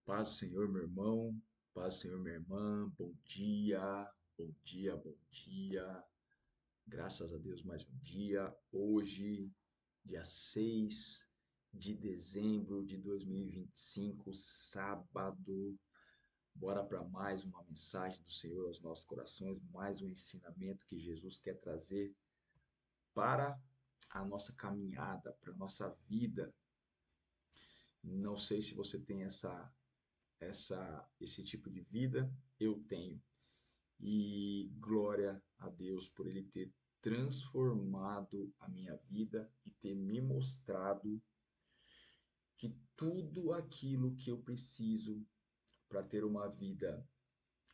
Paz do Senhor, meu irmão. Paz do Senhor, minha irmã. Bom dia, bom dia, bom dia. Graças a Deus, mais um dia. Hoje, dia 6 de dezembro de 2025, sábado. Bora para mais uma mensagem do Senhor aos nossos corações, mais um ensinamento que Jesus quer trazer para a nossa caminhada, para a nossa vida. Não sei se você tem esse tipo de vida, eu tenho. E glória a Deus por Ele ter transformado a minha vida e ter me mostrado que tudo aquilo que eu preciso para ter uma vida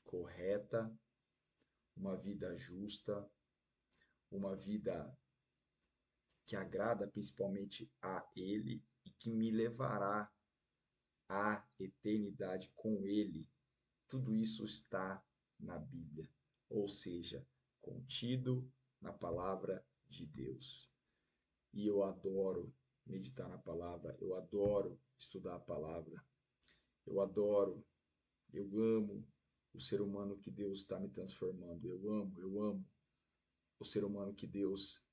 correta, uma vida justa, uma vida que agrada principalmente a Ele e que me levará à eternidade com Ele. Tudo isso está na Bíblia, ou seja, contido na palavra de Deus. E eu adoro meditar na palavra, eu adoro estudar a palavra, eu adoro, eu amo o ser humano que Deus está me transformando. Eu amo o ser humano que Deus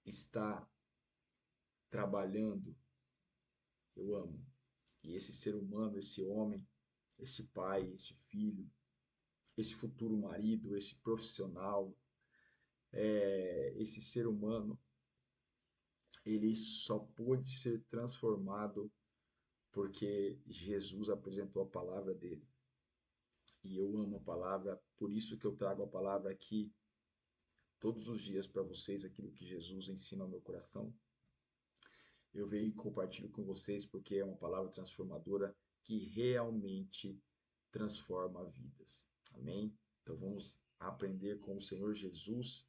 está trabalhando. Eu amo. E esse ser humano, esse homem, esse pai, esse filho, esse futuro marido, esse profissional, esse ser humano, ele só pôde ser transformado porque Jesus apresentou a palavra dele. E eu amo a palavra, por isso que eu trago a palavra aqui todos os dias para vocês, aquilo que Jesus ensina ao meu coração. Eu venho e compartilho com vocês porque é uma palavra transformadora que realmente transforma vidas. Amém? Então vamos aprender com o Senhor Jesus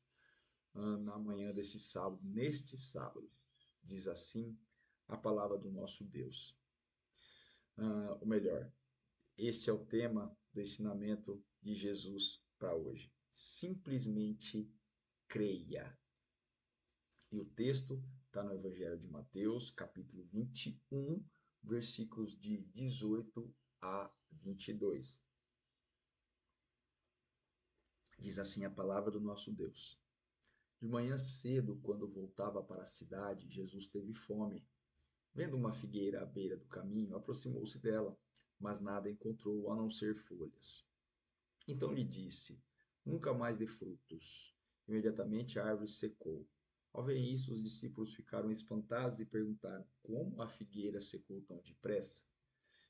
na manhã deste sábado, neste sábado. Diz assim a palavra do nosso Deus. Ou melhor, este é o tema do ensinamento de Jesus para hoje. Simplesmente creia. E o texto está no Evangelho de Mateus, capítulo 21, versículos de 18 a 22. Diz assim a palavra do nosso Deus. De manhã cedo, quando voltava para a cidade, Jesus teve fome. Vendo uma figueira à beira do caminho, aproximou-se dela, mas nada encontrou a não ser folhas. Então lhe disse: Nunca mais dê frutos. Imediatamente a árvore secou. Ao ver isso, os discípulos ficaram espantados e perguntaram: Como a figueira secou tão depressa?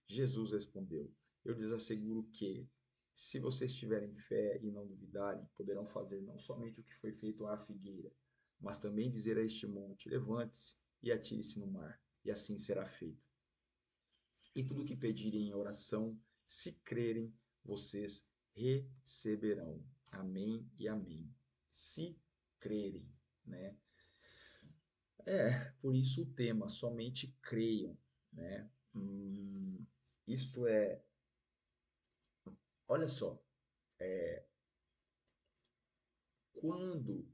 Jesus respondeu: Eu lhes asseguro que, se vocês tiverem fé e não duvidarem, poderão fazer não somente o que foi feito à figueira, mas também dizer a este monte: Levante-se e atire-se no mar, e assim será feito. E tudo o que pedirem em oração, se crerem, vocês receberão. Amém e amém. Se crerem, né? Por isso o tema, somente creiam, né? Isto é, olha só, quando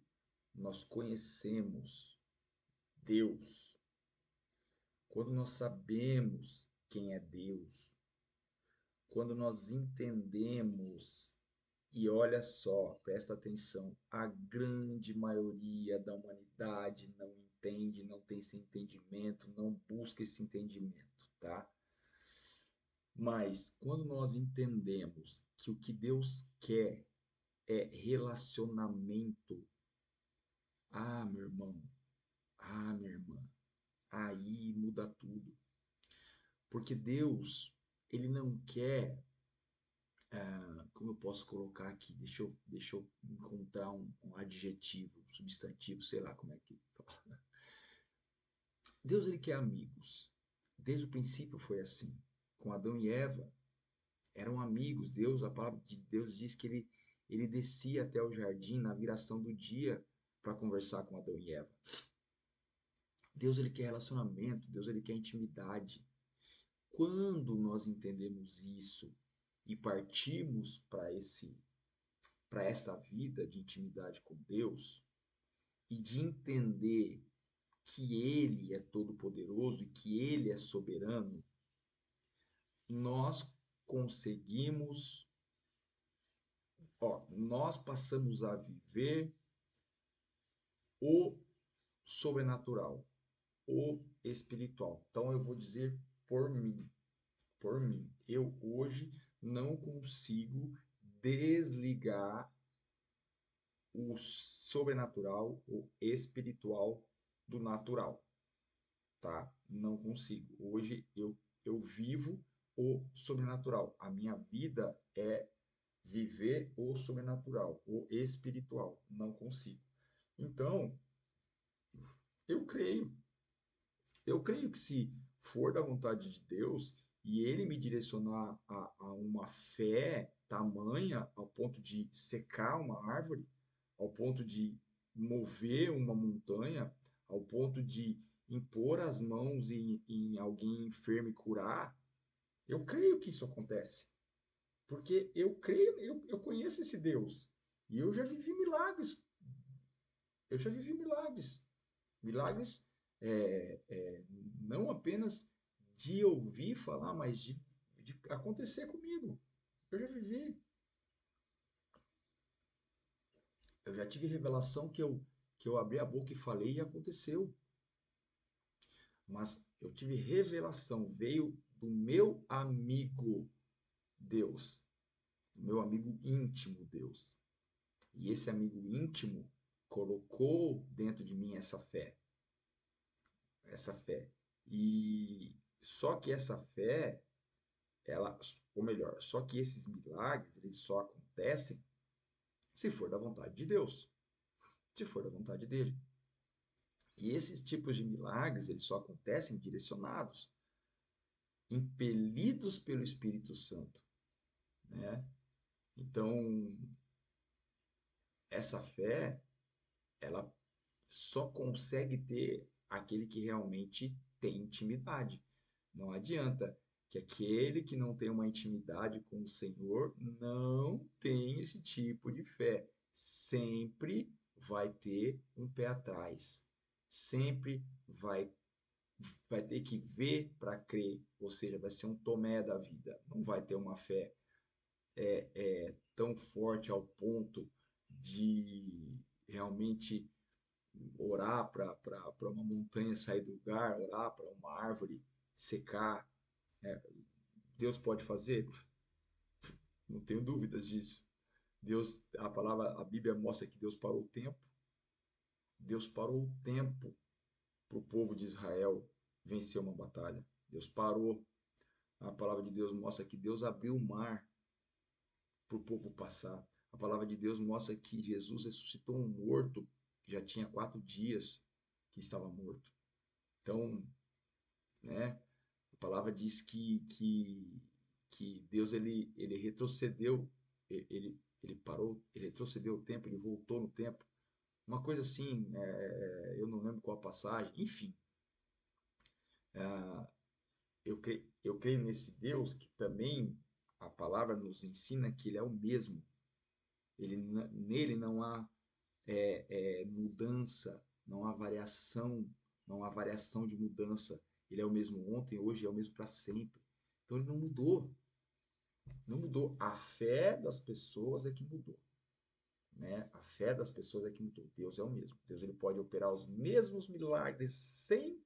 nós conhecemos Deus, quando nós sabemos quem é Deus, quando nós entendemos. E olha só, presta atenção, a grande maioria da humanidade não entende, não tem esse entendimento, não busca esse entendimento, tá? Mas quando nós entendemos que o que Deus quer é relacionamento, meu irmão, minha irmã, aí muda tudo. Porque Deus, ele não quer, como eu posso colocar aqui? Deixa eu encontrar um adjetivo, um substantivo, sei lá como é que fala. Deus, ele quer amigos. Desde o princípio foi assim. Com Adão e Eva, eram amigos. Deus, a palavra de Deus diz que ele descia até o jardim na viração do dia para conversar com Adão e Eva. Deus, ele quer relacionamento. Deus, ele quer intimidade. Quando nós entendemos isso e partimos para essa vida de intimidade com Deus e de entender que Ele é todo-poderoso e que Ele é soberano, nós conseguimos, nós passamos a viver o sobrenatural, o espiritual. Então eu vou dizer por mim, por mim. Eu hoje não consigo desligar o sobrenatural, o espiritual do natural, tá? Não consigo. Hoje eu vivo o sobrenatural. A minha vida é viver o sobrenatural, o espiritual. Não consigo. Então, eu creio. Eu creio que se for da vontade de Deus e Ele me direcionar a uma fé tamanha ao ponto de secar uma árvore, ao ponto de mover uma montanha, ao ponto de impor as mãos em alguém enfermo e curar, eu creio que isso acontece. Porque eu creio, eu conheço esse Deus. E eu já vivi milagres. Eu já vivi milagres. Milagres não apenas de ouvir falar, mas de acontecer comigo. Eu já vivi. Eu já tive revelação que eu abri a boca e falei e aconteceu. Mas eu tive revelação, veio do meu amigo Deus, do meu amigo íntimo Deus. E esse amigo íntimo colocou dentro de mim essa fé. E só que essa fé, ela, ou melhor, só que esses milagres, eles só acontecem se for da vontade de Deus, se for da vontade dele. E esses tipos de milagres, eles só acontecem direcionados, impelidos pelo Espírito Santo, né? Então, essa fé, ela só consegue ter aquele que realmente tem intimidade. Não adianta que aquele que não tem uma intimidade com o Senhor não tem esse tipo de fé. Sempre vai ter um pé atrás. Sempre vai ter que ver para crer, ou seja, vai ser um Tomé da vida. Não vai ter uma fé tão forte ao ponto de realmente orar para uma montanha sair do lugar, orar para uma árvore secar. Deus pode fazer? Não tenho dúvidas disso. Deus, a Bíblia mostra que Deus parou o tempo. Deus parou o tempo para o povo de Israel vencer uma batalha. Deus parou. A palavra de Deus mostra que Deus abriu o mar para o povo passar. A palavra de Deus mostra que Jesus ressuscitou um morto que já tinha 4 dias que estava morto. Então, né? A palavra diz que Deus ele retrocedeu, ele parou, ele retrocedeu o tempo, ele voltou no tempo. Uma coisa assim, eu não lembro qual a passagem, enfim. Eu creio nesse Deus que também a palavra nos ensina que ele é o mesmo. Nele não há mudança, não há variação, não há variação de mudança. Ele é o mesmo ontem, hoje, é o mesmo para sempre. Então ele não mudou, não mudou. A fé das pessoas é que mudou, né? A fé das pessoas é que mudou. Deus é o mesmo. Deus ele pode operar os mesmos milagres sem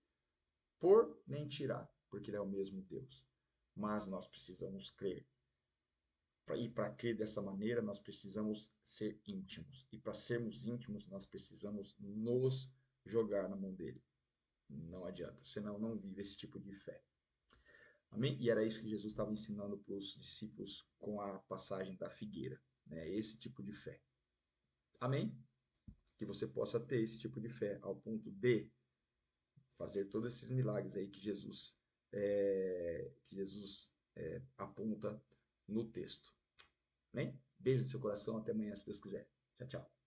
pôr nem tirar, porque ele é o mesmo Deus. Mas nós precisamos crer. E para crer dessa maneira, nós precisamos ser íntimos. E para sermos íntimos, nós precisamos nos jogar na mão dele. Não adianta, senão não vive esse tipo de fé. Amém? E era isso que Jesus estava ensinando para os discípulos com a passagem da figueira, né? Esse tipo de fé. Amém? Que você possa ter esse tipo de fé ao ponto de fazer todos esses milagres aí que Jesus aponta no texto. Amém? Beijo no seu coração, até amanhã, se Deus quiser. Tchau, tchau.